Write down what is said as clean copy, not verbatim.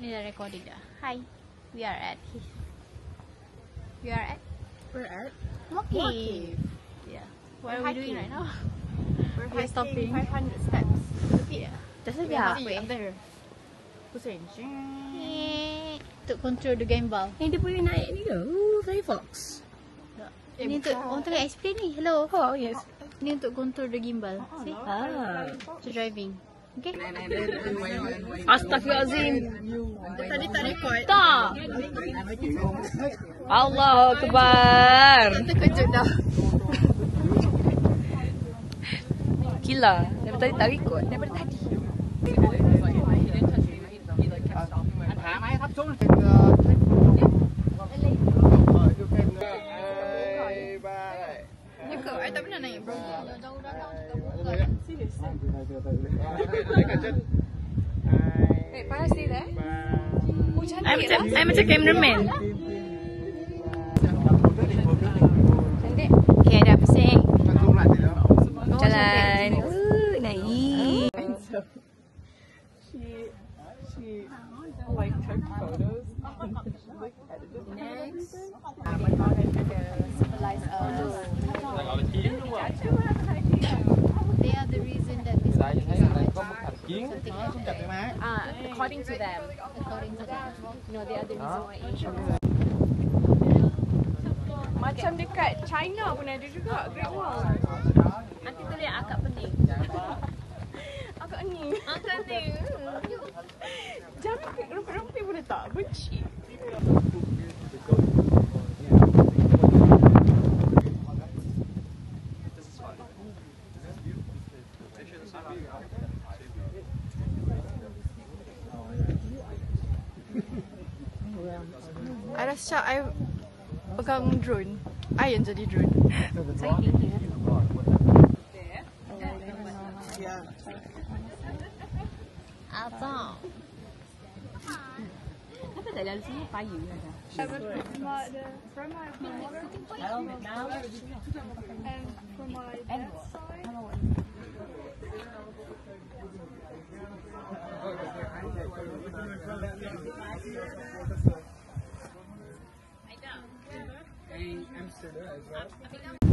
Ni dah recording dah. Hi. We are at We're at Moki. Yeah. What are we doing right now? We're stopping. 500 steps. Yeah. Just We're halfway. up there. Pusing. Untuk control the gimbal. Yang dia boleh naik ni ke? Firefox. Ni untuk orang tengah explain ni. Hello. Oh, yes. Ni untuk control the gimbal. See? To driving. Okay? Astaghfirullahaladzim. Tadi tak record. Tak. Allahu Akbar. Terkejut dah. Gila. Daripada tadi tak record. Daripada tadi. Ya ke? I tak pernah naik bro. Wait, Farah stay there? I'm macam cameraman. Okay, dah pusing. Jalan. Naik. She like took photos. Next. They are the reason that this country is something like that. According to them. According to them. No, they are the reason why Asia. Macam dekat China pun ada juga Great Wall. Nanti tu lihat akak pening. Akak ni. Akak ni. Jangan rompi-rompi boleh tak? Benci. I rasa I pegang drone. I yang jadi drone. Abang. Apa tak dalam sini payu ada. Amsterdam as well.